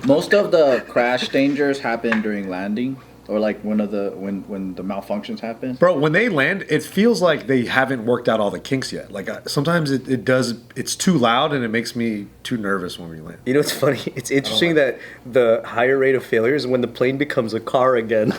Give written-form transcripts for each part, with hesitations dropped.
Most of the crash dangers happen during landing, or like when the malfunctions happen. Bro, when they land, it feels like they haven't worked out all the kinks yet. Like sometimes it does. It's too loud and it makes me too nervous when we land. You know what's funny? It's interesting that the higher rate of failure is when the plane becomes a car again.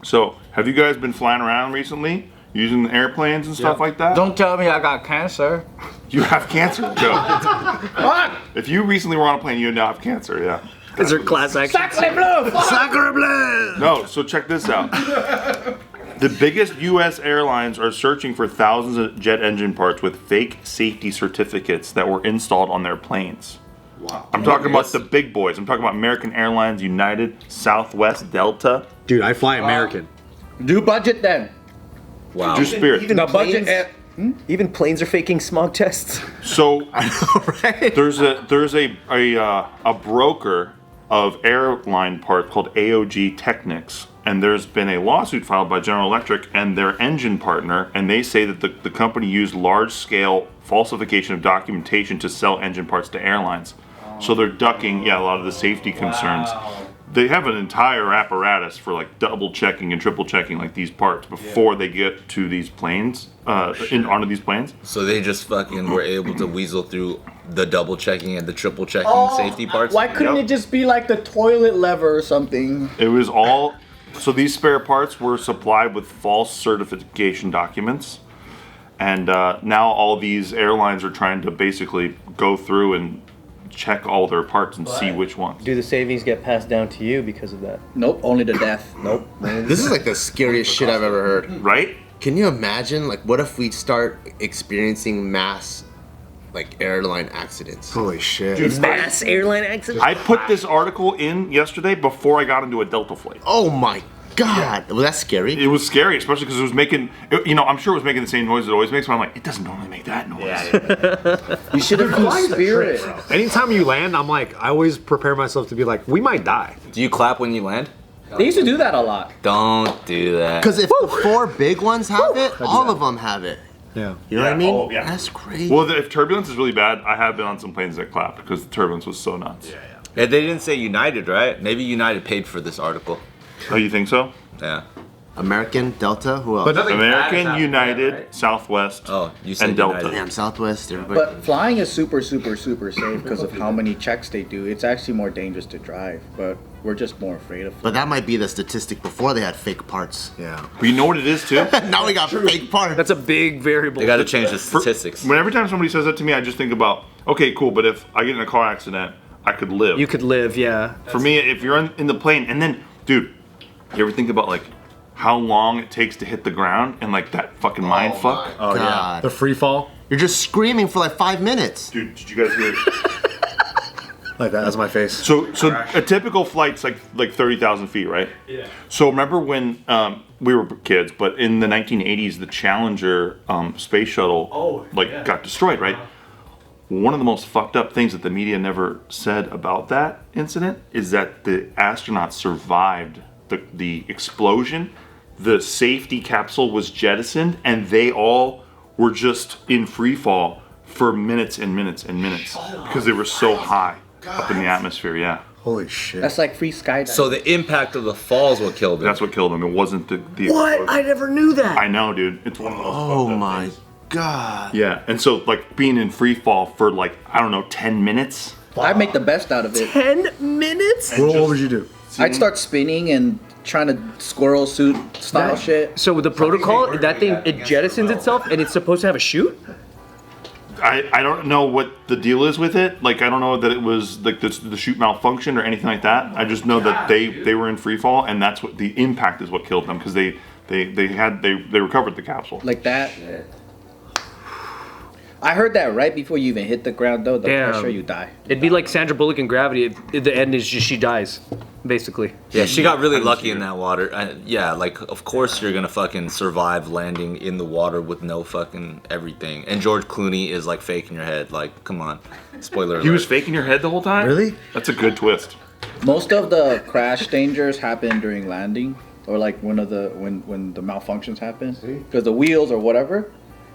So, have you guys been flying around recently? Using the airplanes and stuff like that? Don't tell me I got cancer. You have cancer, Joe. What? If you recently were on a plane, you now have cancer, yeah. Is there class action? Sacre bleu! Sacre bleu! No, so check this out. The biggest U.S. airlines are searching for thousands of jet engine parts with fake safety certificates that were installed on their planes. Wow. I'm talking about the big boys. I'm talking about American Airlines, United, Southwest, Delta. Dude, I fly American. Do budget then. Wow. Do Spirit. Even The planes, budget. even planes are faking smog tests. So I know, right? there's a broker of airline parts called AOG Technics, and there's been a lawsuit filed by General Electric and their engine partner, and they say that the company used large-scale falsification of documentation to sell engine parts to airlines. So they're ducking, a lot of the safety concerns. They have an entire apparatus for like double checking and triple checking like these parts before they get to these planes, onto these planes. So they just fucking were able to weasel through the double checking and the triple checking safety parts. Why couldn't it just be like the toilet lever or something? It was all, so these spare parts were supplied with false certification documents. And now all these airlines are trying to basically go through and check all their parts and see which ones. Do the savings get passed down to you because of that? Nope, only the death. Nope. This is like the scariest shit I've ever heard. Right? Can you imagine, like, what if we start experiencing mass, like, airline accidents? Holy shit. Dude, Mass airline accidents? I put this article in yesterday before I got into a Delta flight. Oh my god. Well, that's scary. It was scary, especially because it was making, I'm sure it was making the same noise it always makes, but I'm like, it doesn't normally make that noise. You should have used Spirit. Anytime you land, I'm like, I always prepare myself to be like, we might die. Do you clap when you land? They used to do that a lot. Don't do that. Because if the four big ones have it, all of them have it. Yeah. You know what I mean? Oh, yeah. That's crazy. Well, if turbulence is really bad, I have been on some planes that clapped because the turbulence was so nuts. Yeah, they didn't say United, right? Maybe United paid for this article. Oh, you think so? Yeah. American, Delta, who else? But nothing bad has American, happened United, yet, right? Southwest, Oh, you said and Delta. United. Damn, Southwest, everybody. But flying is super, super, super safe because of how many checks they do. It's actually more dangerous to drive, but we're just more afraid of it. But that might be the statistic before they had fake parts. Yeah. But you know what it is too? Now we got fake parts. That's a big variable. They got to change the statistics. When every time somebody says that to me, I just think about, okay, cool, but if I get in a car accident, I could live. You could live, yeah. For me, if you're in the plane, and then, dude, you ever think about like how long it takes to hit the ground and like that fucking mind fuck? Oh, God. yeah. The free fall. You're just screaming for like 5 minutes. Dude, did you guys hear? Like that. That's my face. So a typical flight's like 30,000 feet, right? Yeah. So remember when we were kids, but in the 1980s, the Challenger space shuttle got destroyed, right? One of the most fucked up things that the media never said about that incident is that the astronauts survived the explosion. The safety capsule was jettisoned, and they all were just in free fall for minutes and minutes and minutes because they were so high up in the atmosphere. Yeah. Holy shit. That's like free skydiving. So the impact of the fall is what killed them. That's what killed them. It wasn't the What? explosion. I never knew that. I know, dude. It's one of those. Oh fucked up my things. god. Yeah, and so like being in free fall for like, I don't know, 10 minutes. I'd make the best out of it. 10 minutes? What would you do? I'd start spinning and trying to squirrel suit style shit. So with the protocol, that thing, it jettisons itself and it's supposed to have a chute? I don't know what the deal is with it. Like, I don't know that it was like the chute malfunction or anything like that. I just know that they were in free fall, and that's what the impact is what killed them because they recovered the capsule. Like that. I heard that right before you even hit the ground, though. The pressure, you die. It'd be like Sandra Bullock in Gravity. The end is just she dies, basically. Yeah, she got really lucky in that water. Yeah, like, of course you're gonna fucking survive landing in the water with no fucking everything. And George Clooney is like faking your head. Like, come on. Spoiler alert. He was faking your head the whole time? Really? That's a good twist. Most of the crash dangers happen during landing, or like when the malfunctions happen, because the wheels or whatever.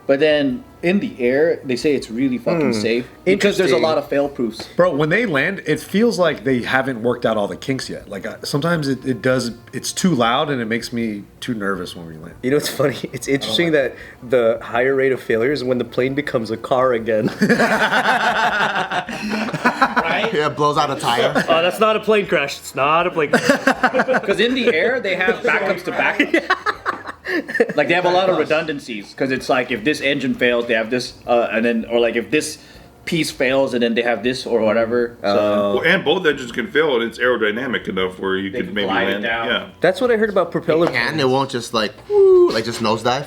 But then in the air, they say it's really fucking safe because there's a lot of fail proofs. Bro, when they land, it feels like they haven't worked out all the kinks yet. Like sometimes it does. It's too loud and it makes me too nervous when we land. You know what's funny? It's interesting that the higher rate of failures is when the plane becomes a car again. Right? Yeah, blows out a tire. Oh, that's not a plane crash. It's not a plane crash. Because in the air, they have backups to backups. Like they have a lot of redundancies because it's like if this engine fails, they have this, and then or like if this piece fails, and then they have this or whatever. So And both engines can fail, and it's aerodynamic enough where you could maybe glide it land. down. Yeah. That's what I heard about propeller And it won't just like, woo, like just nosedive.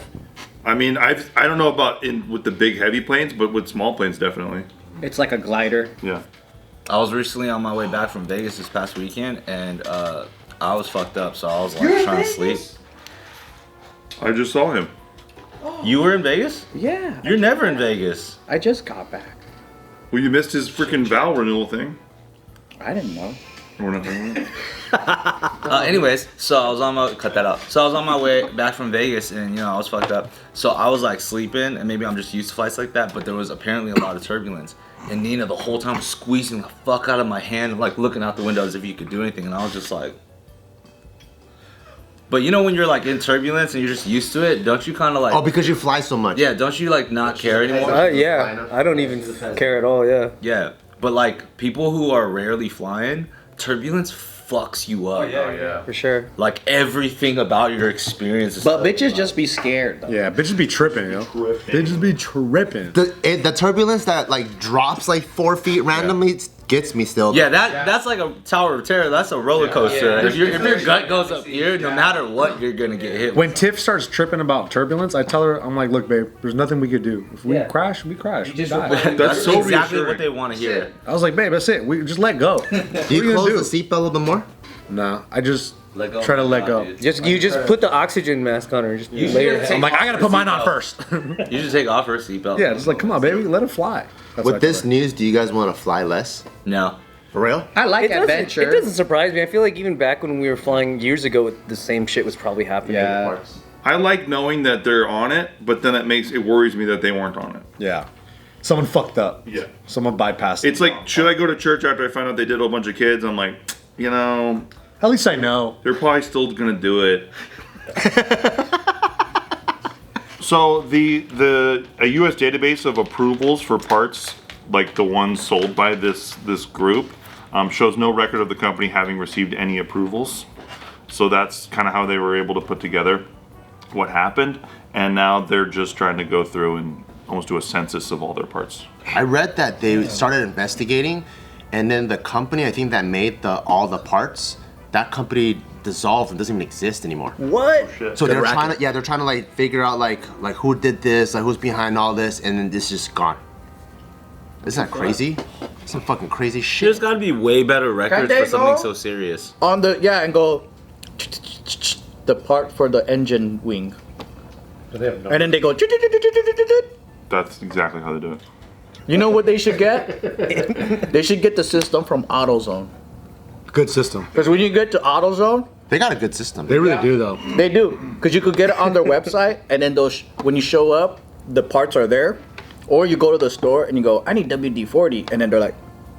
I mean, I don't know about with the big heavy planes, but with small planes definitely. it's like a glider. Yeah. I was recently on my way back from Vegas this past weekend, and I was fucked up, so I was like trying to sleep. I just saw him. You were in Vegas? Yeah. You're never in Vegas. I just got back. Well, you missed his freaking vow renewal thing. I didn't know. Or nothing. Anyways, so I was on my cut that out. So I was on my way back from Vegas, and you know I was fucked up. So I was like sleeping, and maybe I'm just used to flights like that. But there was apparently a lot of turbulence, and Nina the whole time was squeezing the fuck out of my hand, and like looking out the window as if you could do anything, and I was just like. But you know when you're like in turbulence and you're just used to it, don't you kind of like? Oh, because you fly so much. Yeah, don't you like not care anymore? Yeah, I don't even care at all. Yeah. Yeah, but like people who are rarely flying, turbulence fucks you up. Yeah. For sure. Like everything about your experience is. But bitches just be scared. Though. Yeah, bitches be tripping, yo. Bitches be tripping. The turbulence that like drops like 4 feet randomly gets me still. Yeah, that's like a Tower of Terror. That's a roller coaster. If your gut goes up here, no matter what, you're gonna get hit. When Tiff starts tripping about turbulence, I tell her, I'm like, look, babe, there's nothing we could do. If we crash, we crash. We die. That's so exactly reassuring. what they want to hear. I was like, babe, that's it. We just let go. Do you close the seatbelt a little bit more? No, I just Let go. try to let go. You just put the oxygen mask on her and just lay your head. I'm like, I gotta put mine on first. You should take off her seatbelt. Yeah, just like, come on, baby, let it fly. That's what I With this tell news, do you guys want to fly less? No. For real? I like It adventure. doesn't surprise me. I feel like even back when we were flying years ago, the same shit was probably happening. Yeah. I like knowing that they're on it, but then it worries me that they weren't on it. her. Yeah. Someone fucked up. Yeah. Someone bypassed It's it. like, should I go to church after I find out they did a whole bunch of kids? I'm like, you know, At least I know. they're probably still gonna do it. So a U.S. database of approvals for parts, like the ones sold by this group, shows no record of the company having received any approvals. So that's kind of how they were able to put together what happened, and now they're just trying to go through and almost do a census of all their parts. I read that they started investigating, and then the company I think that made all the parts, that company dissolved and doesn't even exist anymore. What? So they're trying to like figure out like who did this, like who's behind all this, and then this is just gone. Isn't that crazy? Some fucking crazy shit. There's got to be way better records they for something go? so serious. On the and go the part for the engine wing, and then they go. That's exactly how they do it. You know what they should get? They should get the system from AutoZone. Good system. Because when you get to AutoZone, They got a good system. They really do, though. they do. Because you could get it on their website, and then when you show up, the parts are there. Or you go to the store and you go, I need WD-40, and then they're like,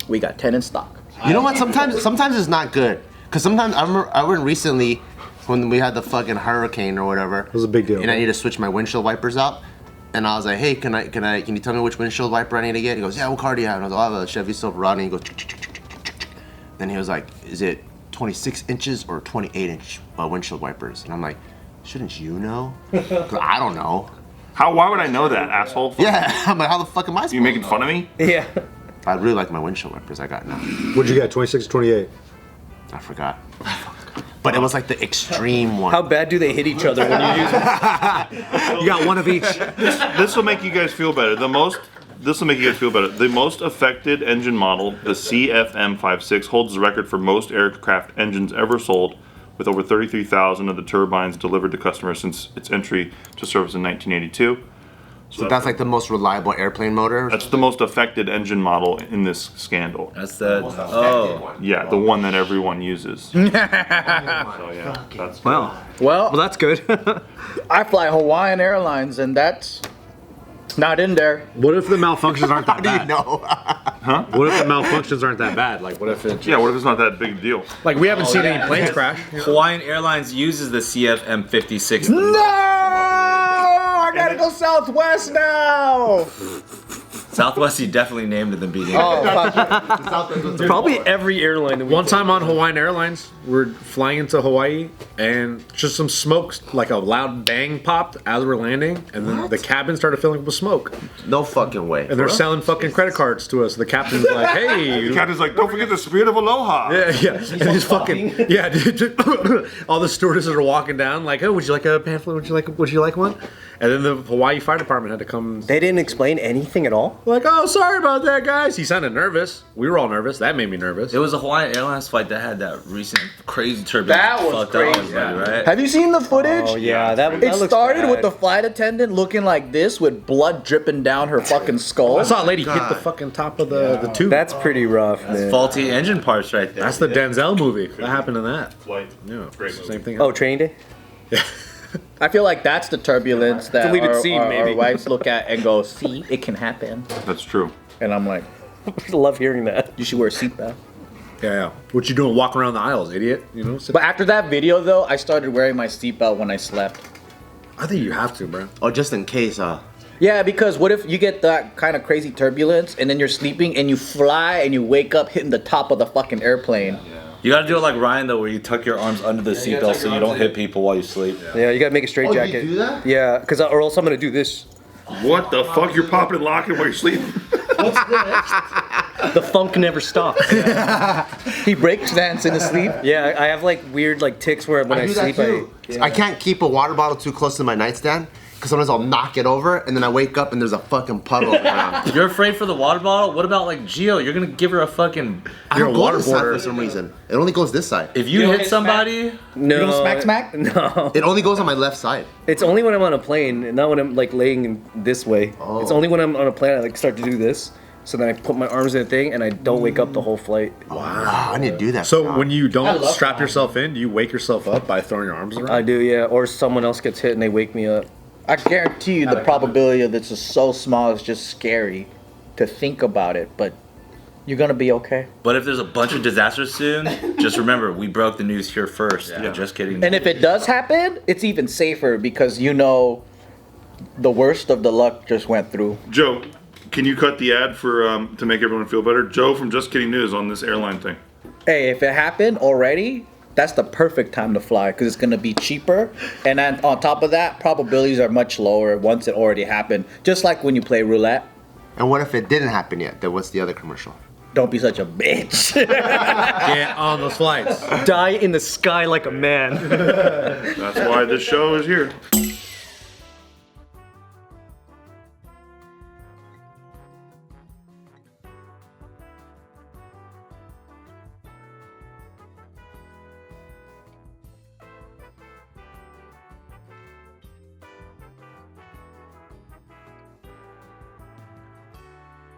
we got 10 in stock. You know what? Sometimes it's not good. Cause sometimes I went recently when we had the fucking hurricane or whatever. It was a big deal. And I need to switch my windshield wipers out. And I was like, hey, can you tell me which windshield wiper I need to get? He goes, yeah, what car do you have? And I was like, I have a Chevy Silverado. And he goes, then he was like, is it 26 inches or 28 inch windshield wipers? And I'm like, shouldn't you know? I don't know. Why would I know that, asshole? Yeah, I'm like, how the fuck am I supposed You making to know? fun of me? Yeah. I really like my windshield wipers I got now. What'd you get, 26 or 28? I forgot. But it was like the extreme one. How bad do they hit each other when you use them? You got one of each. This will make you guys feel better. The most affected engine model, the CFM56, holds the record for most aircraft engines ever sold, with over 33,000 of the turbines delivered to customers since its entry to service in 1982. So that's like the most reliable airplane motor? That's the most affected engine model in this scandal. That's the Yeah, the one that everyone uses. So yeah, that's Well, Well, that's good. I fly Hawaiian Airlines, and that's not in there. What if the malfunctions aren't that How do you bad? know? What if the malfunctions aren't that bad? Like, what if it? Yeah, what if it's not that big a deal? Like, we haven't seen any planes crash. Hawaiian Airlines uses the CFM56. No! I gotta go Southwest now! Southwest, he definitely named it the beginning. Oh, fuck. Probably every airline. That we One time on Hawaiian Airlines, we're flying into Hawaii, and just some smoke, like a loud bang popped as we're landing, and then the cabin started filling up with smoke. No fucking way. And they're selling fucking credit cards to us. The captain's like, hey. The captain's like, don't forget the spirit of aloha. Yeah. And he's fucking, yeah, dude, all the stewardesses are walking down, like, oh, would you like a pamphlet? Would you like one? And then the Hawaii Fire Department had to come. They didn't explain anything at all? Like, oh, sorry about that, guys. He sounded nervous. We were all nervous. That made me nervous. It was a Hawaiian Airlines flight that had that recent crazy turbulence. That was fucked up crazy. everybody, right? Have you seen the footage? Oh, yeah. That It looks started bad. with the flight attendant looking like this with blood dripping down her fucking skull. I saw a lady hit the fucking top of the tube. That's pretty rough, man. Faulty engine parts right there. That's the Denzel movie. That happened in that. Flight. Yeah, Great same thing. Oh, training day? I feel like that's the turbulence that Deleted our, scene, our maybe. wives look at and go, see, it can happen. That's true. And I'm like, I love hearing that. you should wear a seatbelt. Yeah. What you doing? Walk around the aisles, idiot. You know. But after that video, though, I started wearing my seatbelt when I slept. I think you have to, bro. Oh, just in case, Yeah, because what if you get that kind of crazy turbulence and then you're sleeping and you fly and you wake up hitting the top of the fucking airplane? You gotta do it like Ryan though, where you tuck your arms under the seatbelt so you don't hit people while you sleep. Yeah, you gotta make a straight Oh, you jacket. do that? Yeah, because or else I'm gonna do this. What the fuck? You're popping and locking while you're sleeping? The funk never stops. He breaks dance in his sleep. Yeah, I have like weird like tics where when I, do that sleep, too. I can't keep a water bottle too close to my nightstand because sometimes I'll knock it over and then I wake up and there's a fucking puddle around. You're afraid for the water bottle? What about like Gio? You're gonna give her a fucking. I You're don't a go this side waterboarder. for some reason. It only goes this side. If you hit somebody, no. You don't smack? No. It only goes on my left side. It's only when I'm on a plane, and not when I'm like laying in this way. Oh. It's only when I'm on a plane I like start to do this. So then I put my arms in a thing and I don't wake up the whole flight. Wow, I need to do that. So when you don't love strap yourself in, do you wake yourself up by throwing your arms around? I do, yeah. Or someone else gets hit and they wake me up. I guarantee you the probability of this is so small it's just scary to think about it, but you're gonna be okay. but if there's a bunch of disasters soon, just remember we broke the news here first. Yeah. Just kidding. And if it does happen, it's even safer because you know the worst of the luck just went through. Joe, can you cut the ad for to make everyone feel better? Joe from Just Kidding News on this airline thing. Hey, if it happened already, that's the perfect time to fly because it's gonna be cheaper, and then on top of that, probabilities are much lower once it already happened. Just like when you play roulette. And what if it didn't happen yet? Then what's the other commercial? Don't be such a bitch. Get on those flights. Die in the sky like a man. That's why this show is here.